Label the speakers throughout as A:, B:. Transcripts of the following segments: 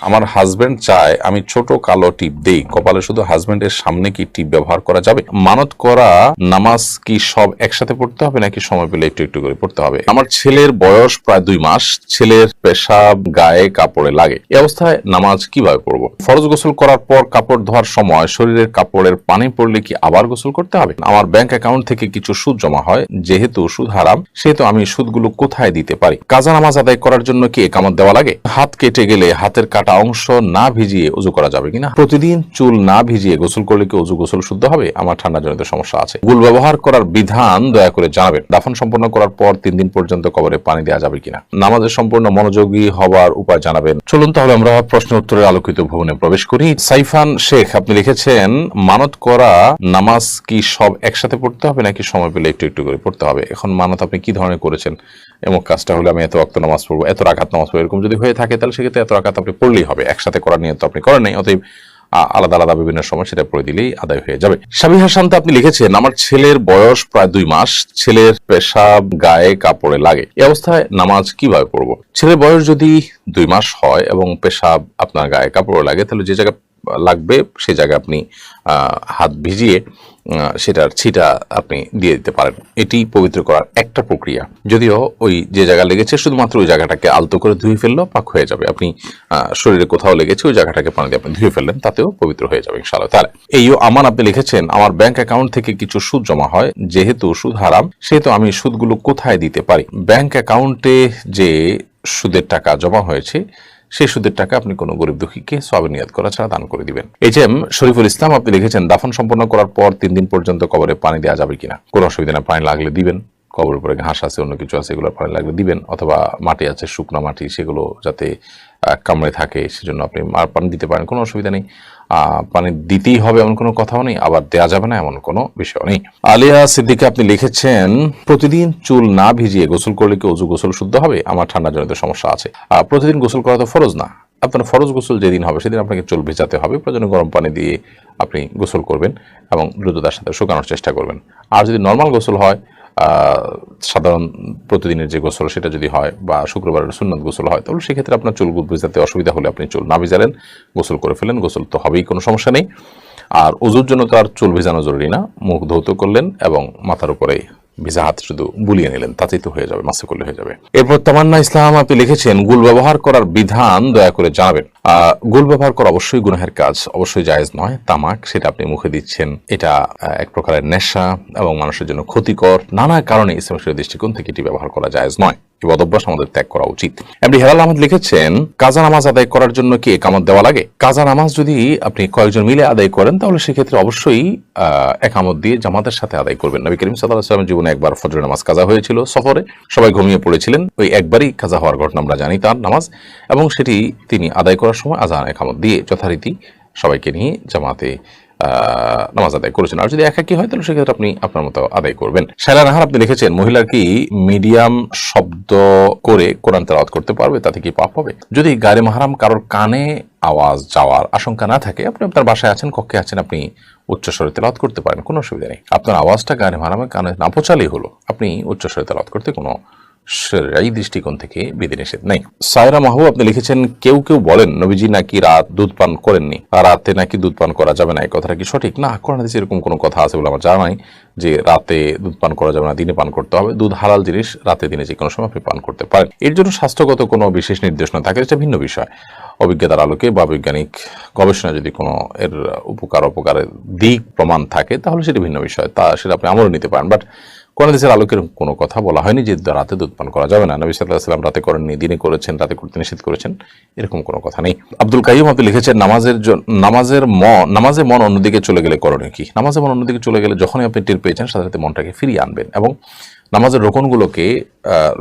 A: আমার হাজবেন্ড চায় আমি ছোট কালো টিপ দেই কপালে, শুধু হাজবেন্ডের সামনে কি টিপ ব্যবহার করা যাবে? মানত করা নামাজ কি সব একসাথে পড়তে হবে নাকি সময় পেলে একটু একটু করে পড়তে হবে? আমার ছেলের বয়স প্রায় 2 মাস, ছেলের পেশাব গায়ে কাপড়ে লাগে, এই অবস্থায় নামাজ কিভাবে পড়বো? ফরজ গোসল করার পর কাপড় ধোয়ার সময় শরীরের কাপড়ের পানি পড়লে কি আবার গোসল করতে হবে? আমার ব্যাংক অ্যাকাউন্ট থেকে কিছু সুদ জমা হয়, যেহেতু সুদ হারাম সেহেতু আমি সুদগুলো কোথায় দিতে পারি? কাজা নামাজ আদায় করার জন্য কি একামত দেওয়া লাগে? হাত কেটে গেলে হাতের কাটা অংশ না ভিজিয়ে ওযু করা যাবে কিনা? প্রতিদিন চুল না ভিজিয়ে গোসল করলে কি ওযু গোসল শুদ্ধ হবে? আমার ঠান্ডা জনিত সমস্যা আছে। গুল ব্যবহার করার বিধান দয়া করে জানাবেন। দাফন সম্পন্ন করার পর 3 দিন পর্যন্ত কবরে পানি দেওয়া যাবে কিনা? নামাজের সম্পূর্ণ মনোযোগী হবার উপায় জানাবেন। চলুন তাহলে আমরা প্রশ্ন উত্তরের আলোকিত ভবনে প্রবেশ করি। সাইফান শেখ আপনি লিখেছেন, মানত করা নামাজ কি সব একসাথে পড়তে হবে নাকি সময় পেলে একটু একটু করে পড়তে হবে? এখন মানত আপনি কি ধরনের করেছেন? এমন কাজটা হলে আমি এত ওয়াক্ত নামাজ পড়বো, এত রাকাত নামাজ পড়বো, এরকম যদি হয়ে থাকে তাহলে সেক্ষেত্রে এত রাকাত আপনি পড়লেই হবে। একসাথে করার নিয়ত আপনি করেন নাই, অতএব আলাদা আলাদা বিভিন্ন সময় সেটা পড়ে দিলেই আদায় হয়ে যাবে। সাবিহা শান্ত আপনি লিখেছেন, আমার ছেলের বয়স প্রায় 2 মাস, ছেলের পেশাব গায়ে কাপড়ে লাগে, এই অবস্থায় নামাজ কিভাবে পড়বো? ছেলের বয়স যদি 2 মাস হয় এবং পেশাব আপনার গায়ে কাপড়ে লাগে, তাহলে যে জায়গায় লাগবে সে জায়গায় আপনি হাত ভিজিয়ে সেটার ছিটা আপনি দিয়ে দিতে পারেন। এটি পবিত্র করার একটা প্রক্রিয়া। যদিও ওই যে জায়গা লেগেছে শুধুমাত্র ওই জায়গাটাকে আলতো করে ধুয়ে ফেললেও পাক হয়ে যাবে। আপনি শরীরে কোথাও লেগেছে ওই জায়গাটাকে পানি দিয়ে আপনি ধুয়ে ফেললেন, তাতেও পবিত্র হয়ে যাবে ইনশাআল্লাহ তাআলা। এইও আমান আপনি লিখেছেন, আমার ব্যাংক অ্যাকাউন্ট থেকে কিছু সুদ জমা হয়, যেহেতু সুদ হারাম সেহেতু আমি সুদগুলো কোথায় দিতে পারি? ব্যাংক অ্যাকাউন্টে যে সুদের টাকা জমা হয়েছে সেই সুদের টাকা আপনি কোনো গরিব দুঃখীকে সওয়াবে নিয়ত করা ছাড়া দান করে দিবেন। এইচএম শরীফুল ইসলাম আপনি লিখেছেন, দাফন সম্পন্ন করার পর 3 দিন পর্যন্ত কবরে পানি দেওয়া যাবে কিনা? কোনো অসুবিধা না, পানি লাগলে দিবেন। কবরের উপরে ঘাস আছে, অন্য কিছু আছে, এগুলো পানি লাগলে দিবেন, অথবা মাটি আছে, শুকনো মাটি, সেগুলো যাতে কামড়ে থাকে সেজন্য আপনি পানি দিতে পারেন, কোনো অসুবিধা নেই। পানি দিতেই হবে এমন কোনো কথাও নেই, আবার দেয়া যাবে না এমন কোনো বিষয় নেই। আলিয়া সিদ্দিকা আপনি লিখেছেন, প্রতিদিন চুল না ভিজিয়ে গোসল করলে কি ওযু গোসল শুদ্ধ হবে? আমার ঠান্ডা জনিত সমস্যা আছে। প্রতিদিন গোসল করা তো ফরজ না। আপনার ফরজ গোসল যেদিন হবে সেদিন আপনাকে চুল ভেজাতে হবে, প্রয়োজনে গরম পানি দিয়ে আপনি গোসল করবেন এবং দ্রুততার সাথে শুকানোর চেষ্টা করবেন। আর যদি নর্মাল গোসল হয়, সাধারণ প্রতিদিনের যে গোসল সেটা যদি হয়, বা শুক্রবারের সুন্নত গোসল হয়, তাহলে সেক্ষেত্রে আপনার চুল ভেজাতে অসুবিধা হলে আপনি চুল না ভিজালেন, গোসল করে ফেলেন, গোসল তো হবেই, কোনো সমস্যা নেই। আর ওযুর জন্য তো আর চুল ভেজানো জরুরি না, মুখ ধৌত করলেন এবং মাথার উপরে ভিজা হাত শুধু বুলিয়ে নিলেন, তাতেই তো হয়ে যাবে, মাসে করলে হয়ে যাবে। এরপর তামান্না ইসলাম আপনি লিখেছেন, গুল ব্যবহার করার বিধান দয়া করে জানাবেন। গুল ব্যবহার করা অবশ্যই গুনাহের কাজ, অবশ্যই জায়েজ নয়। তামাক সেটা আপনি মুখে দিচ্ছেন, এটা এক প্রকারের নেশা এবং মানুষের জন্য ক্ষতিকর। নানা কারণে ইসলামের দৃষ্টিকোণ থেকে এটি ব্যবহার করা জায়েজ নয়। এই বদভ্যাস আমাদের ত্যাগ করা উচিত। এমডি হেলাল আহমদ লিখেছেন, কাজা নামাজ আদায় করার জন্য কি একামত দেওয়া লাগে? কাজা নামাজ যদি আপনি কয়েকজন মিলে আদায় করেন তাহলে সেক্ষেত্রে অবশ্যই একামত দিয়ে জামাতের সাথে আদায় করবেন। নবী করিম সাল্লাল্লাহু আলাইহি ওয়াসাল্লামের জীবনে একবার ফজর নামাজ কাজা হয়েছিল সফরে, সবাই ঘুমিয়ে পড়েছিলেন, ওই একবারই কাজা হওয়ার ঘটনা আমরা জানি তার নামাজ, এবং সেটি তিনি আদায় করার সময় আজান একামত দিয়ে যথারীতি সবাইকে নিয়ে জামাতে নামাজ আদায় করেছেন। আর যদি একাকী হয় তাহলে সেক্ষেত্রে আপনি আপনার মতো আদায় করবেন। শায়লা নাহার আপনি লিখেছেন, মহিলার কি মিডিয়াম শব্দ করে কোরআন তেলাওয়াত করতে পারবে? তাতে কি পাপ হবে? যদি গায়রে মাহরাম কারোর কানে আওয়াজ যাওয়ার আশঙ্কা না থাকে, আপনি আপনার বাসায় আছেন, কক্ষে আছেন, আপনি উচ্চস্বরে তেলাওয়াত করতে পারেন, কোনো অসুবিধা নেই। আপনার আওয়াজটা গায়রে মাহরামের কানে না পৌঁছালেই হলো, আপনি উচ্চস্বরে তেলাওয়াত করতে কোনো এই দৃষ্টিকোণ থেকে বিধিনিষেধ নেই। সায়রা মাহবুব আপনি লিখেছেন, কেউ কেউ বলেন নবীজি নাকি রাত দুধ পান করেননি, আর রাতে নাকি দুধ পান করা যাবে না, এই কথাটা কি সঠিক? না, কোরআন হাদিসে এরকম কোনো কথা আছে বলে আমার জানা নাই যে রাতে দুধ পান করা যাবে না, দিনে পান করতে হবে। দুধ হালাল জিনিস, রাতে দিনে যে কোনো সময় আপনি পান করতে পারেন। এর জন্য স্বাস্থ্যগত কোনো বিশেষ নির্দেশনা থাকে, এটা ভিন্ন বিষয়। অভিজ্ঞতার আলোকে বা বৈজ্ঞানিক গবেষণা যদি কোনো এর অপকারের দিক প্রমাণ থাকে তাহলে সেটা ভিন্ন বিষয়, তা সেটা আপনি আমলে নিতে পারেন। বাট কোরআন হাদিসের আলোকের কোনো কথা বলা হয়নি যে রাতে দুধ পান করা যাবে না। নবী সাল্লাল্লাহু আলাইহি ওয়াসাল্লাম রাতে করেননি, দিনে করেছেন, রাতে করতে নিষেধ করেছেন, এরকম কোনো কথা নেই। আব্দুল কাইয়ুম আপনি লিখেছেন, নামাজে মন অন্যদিকে চলে গেলে করণীয় কি? নামাজে মন অন্যদিকে চলে গেলে যখনই আপনি টের পেয়েছেন সাথে সাথে মনটাকে ফিরিয়ে আনবেন এবং নামাজের রোকনগুলোকে,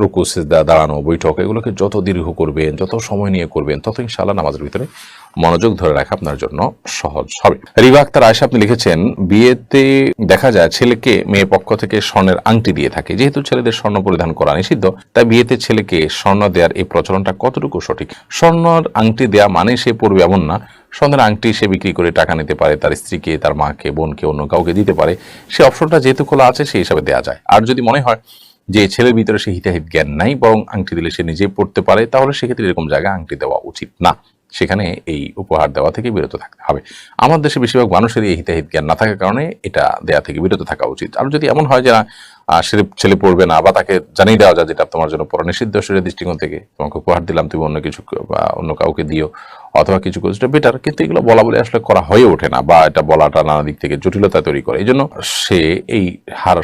A: রুকু, সিজদা, দাঁড়ানো, বৈঠক, এগুলোকে যত দীর্ঘ করবেন, যত সময় নিয়ে করবেন, তত ইনশাআল্লাহ নামাজের ভিতরে মনোযোগ ধরে রাখা আপনার জন্য সহজ হবে। রিবা আক্তার আয়েশা আপনি লিখেছেন, বিয়েতে দেখা যায় ছেলেকে মেয়ে পক্ষ থেকে স্বর্ণের আংটি দিয়ে থাকে, যেহেতু ছেলেদের স্বর্ণ পরিধান করা নিষিদ্ধ, তাই বিয়েতে ছেলেকে স্বর্ণ দেওয়ার এই প্রচলনটা কতটুকু সঠিক? স্বর্ণর আংটি দেয়া মানে সে পড়বে এমন না, স্বর্ণের আংটি সে বিক্রি করে টাকা নিতে পারে, তার স্ত্রীকে, তার মাকে, বোনকে, অন্য কাউকে দিতে পারে, সে অপশনটা যেহেতু খোলা আছে সেই হিসাবে দেওয়া যায়। আর যদি মনে হয় যে ছেলের ভিতরে সে হিতাহিত জ্ঞান নাই, বরং আংটি দিলে সে নিজেই পড়তে পারে, তাহলে সেক্ষেত্রে এরকম জায়গায় আংটি দেওয়া উচিত না। সেখানে এই উপহার দেওয়া থেকে বিরত থাকতে হবে। আমার দেশে বেশিরভাগ মানুষেরই এই হিতাহিত জ্ঞান না থাকার কারণে এটা দেয়া থেকে বিরত থাকা উচিত। আর যদি এমন হয় যে না সে ছেলে পড়বে না, বা তাকে জানিয়ে দেওয়া যায় যেটা তোমার জন্য পড়া নিষিদ্ধ শরীরের দৃষ্টিকোণ থেকে, তোমাকে উপহার দিলাম, তুমি অন্য কিছু বা অন্য কাউকে দিও অথবা কিছু করো, সেটা বেটার। কিন্তু এগুলো বলা বলে আসলে করা হয়ে ওঠে না, বা এটা বলাটা নানা দিক থেকে জটিলতা তৈরি করে। এই জন্য সে এই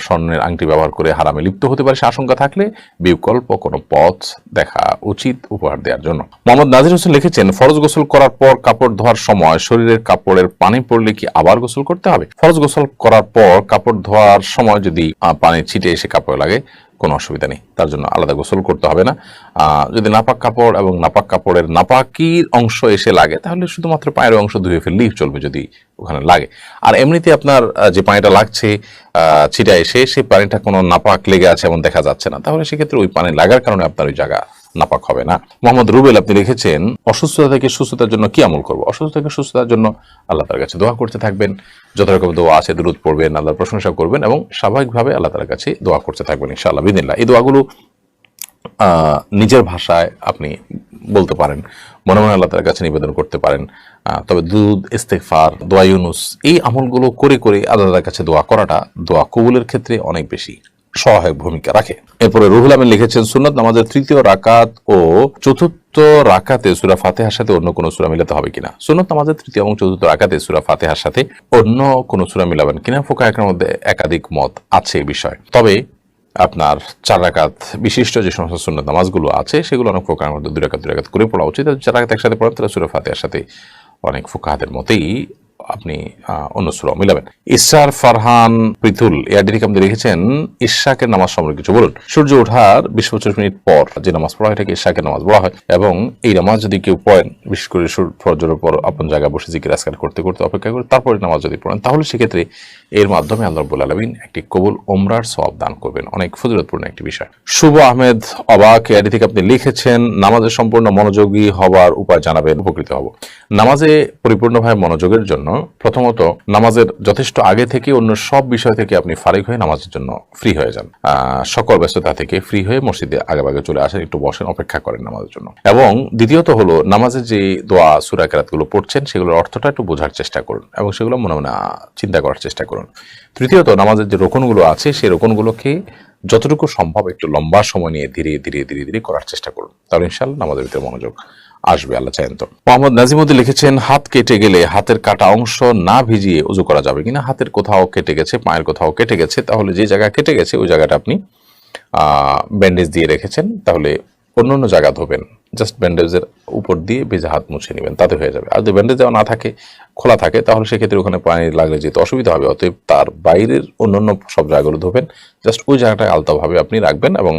A: স্বর্ণের আংটি ব্যবহার করে হারামে লিপ্ত হতে পারে, সে আশঙ্কা থাকলে বিকল্প কোনো পথ দেখা উচিত উপহার দেওয়ার জন্য। মোহাম্মদ নাজির হোসেন লিখেছেন, ফরজ গোসল করার পর কাপড় ধোয়ার সময় শরীরের কাপড়ের পানি পড়লে কি আবার গোসল করতে হবে? ফরজ গোসল করার পর কাপড় ধোয়ার সময় যদি পানি ছিটে এসে কাপড়ে লাগে কোনো অসুবিধা নেই, তার জন্য আলাদা গোসল করতে হবে না। যদি নাপাক কাপড় এবং নাপাক কাপড়ের নাপাকির অংশ এসে লাগে তাহলে শুধুমাত্র পায়ের অংশ ধুয়ে ফেললেই চলবে যদি ওখানে লাগে। আর এমনিতে আপনার যে পানিটা লাগছে ছিটা এসে, সেই পানিটা কোনো নাপাক লেগে আছে এমন দেখা যাচ্ছে না, তাহলে সেক্ষেত্রে ওই পানি লাগার কারণে আপনার ওই জায়গা নাপাক হবে না। মোহাম্মদ রুবেল আপনি লিখেছেন, অসুস্থতা থেকে সুস্থতার জন্য কি আমল করবো? অসুস্থতা থেকে সুস্থতার জন্য আল্লাহ তাআলার কাছে দোয়া করতে থাকবেন, যত রকম দোয়া আছে দুরূদ পড়বেন, আল্লাহর প্রশংসা করবেন এবং স্বাভাবিকভাবে আল্লাহ তাআলার কাছে দোয়া করতে থাকবেন ইনশাআল্লাহ বিদিনিল্লাহ। এই দোয়াগুলো নিজের ভাষায় আপনি বলতে পারেন, মনে মনে আল্লাহ তাআলার কাছে নিবেদন করতে পারেন। তবে দুরূদ, ইস্তেগফার, দোয়া ইউনুস এই আমলগুলো করে করে আল্লাহ তাআলার কাছে দোয়া করাটা দোয়া কবুলের ক্ষেত্রে অনেক বেশি সহায়ক ভূমিকা রাখে। এরপরে রুহুল আমিন লিখেছেন, সুন্নাত নামাজের তৃতীয় রাকাত ও চতুর্থ রাকাতে সূরা ফাতিহার সাথে অন্য কোনো সূরা মিলাতে হবে কিনা? সুন্নাত নামাজের তৃতীয় এবং চতুর্থ রাকাতে সূরা ফাতিহার সাথে অন্য কোনো সূরা মিলাবেন কিনা, ফুকাহাদের মধ্যে একাধিক মত আছে এই বিষয়ে। তবে আপনার 4 রাকাত বিশিষ্ট যে সমস্ত সুন্নাত নামাজগুলো আছে সেগুলো অনেক ফুকাহাদের মধ্যে 2 রাকাত করে পড়া উচিত। 4 রাকাত একসাথে পড়েন তাহলে সূরা ফাতিহার সাথে অনেক ফুকাহাদের মতেই আপনি অন্য সূরা মিলাবেন। ইসরার ফারহান পৃথুল এআরডি থেকে আপনি লিখেছেন, ইশাকের নামাজ সম্পর্কে কিছু বলুন। সূর্য ওঠার 20-25 মিনিট পর যে নামাজ পড়া হয় এটাকে ইশাকের নামাজ বলা হয়, এবং এই নামাজ যদি কেউ পড়েন, বিশেষ করে ফজরের পর আপন জায়গায় বসে জিকির আজকার করতে করতে অপেক্ষা করে তারপরে নামাজ যদি পড়েন, তাহলে সেক্ষেত্রে এর মাধ্যমে আল্লাহ রাব্বুল আলামিন একটি কবুল ওমরার সওয়াব দান করবেন। অনেক ফজিলতপূর্ণ একটি বিষয়। শুভ আহমেদ অবাক এআরডি থেকে আপনি লিখেছেন, নামাজে সম্পূর্ণ মনোযোগী হওয়ার উপায় জানাবেন, উপকৃত হব। নামাজে পরিপূর্ণভাবে মনোযোগের জন্য প্রথমত নামাজের যথেষ্ট আগে থেকে অন্য সব বিষয় থেকে আপনি ফারিগ হয়ে নামাজের জন্য ফ্রি হয়ে যান। সকল ব্যস্ততা থেকে ফ্রি হয়ে মসজিদে আগেভাগে চলে আসেন, একটু বসেন, অপেক্ষা করেন নামাজের জন্য। এবং দ্বিতীয়ত হলো নামাজের যে দোয়া সূরা কেরাতগুলো পড়ছেন সেগুলোর অর্থটা একটু বোঝার চেষ্টা করুন এবং সেগুলো মনে মনে চিন্তা করার চেষ্টা করুন। তৃতীয়ত নামাজের যে রোকনগুলো আছে সেই রোকনগুলোকে যতটুকু সম্ভব একটু লম্বা সময় নিয়ে ধীরে ধীরে ধীরে ধীরে করার চেষ্টা করুন, তাহলে ইনশাআল্লাহ নামাজের ভিতরে মনোযোগ আসবে, আল্লাহ চাইন তো। মোহাম্মদ নাজিমুদ্দিন লিখেছেন, হাত কেটে গেলে হাতের কাটা অংশ না ভিজিয়ে ওযু করা যাবে কিনা? হাতের কোথাও কেটে গেছে, পায়ের কোথাও কেটে গেছে, তাহলে যে জায়গা কেটে গেছে ওই জায়গাটা আপনি ব্যান্ডেজ দিয়ে রেখেছেন, তাহলে অন্য জায়গা ধোবেন, জাস্ট ব্যান্ডেজের উপর দিয়ে ভেজা হাত মুছে নেবেন, তাতে হয়ে যাবে। আর যদি ব্যান্ডেজ দেওয়া না থাকে, খোলা থাকে, তাহলে সেক্ষেত্রে ওখানে পানি লাগলে যেতে অসুবিধা হবে, অতএব তার বাইরের অন্যান্য সব জায়গাগুলো ধোবেন, জাস্ট ওই জায়গাটায় আলতাভাবে আপনি রাখবেন এবং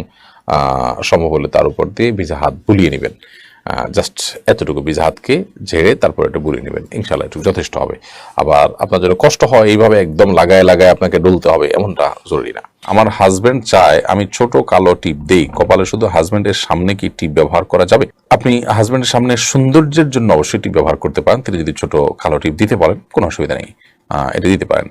A: সম্ভব হলে তার উপর দিয়ে ভেজা হাত বুলিয়ে নেবেন। জাস্ট এতটুকু ভিজা হাতকে ঝেড়ে তারপর একটু বুলিয়ে নেবেন, ইনশাআল্লাহ একটু যথেষ্ট হবে। আবার আপনার জন্য কষ্ট হয় এইভাবে একদম লাগায় লাগায় আপনাকে ডলতে হবে এমনটা জরুরি না। আমার হাজবেন্ড চায় আমি ছোট কালো টিপ দেই কপালে, শুধু হাজবেন্ডের সামনে কি টিপ ব্যবহার করা যাবে? আপনি হাজবেন্ডের সামনে সৌন্দর্যের জন্য অবশ্যই টিপ ব্যবহার করতে পারেন, তিনি যদি ছোট কালো টিপ দিতে পারেন কোনো অসুবিধা নেই, এটা দিতে পারেন।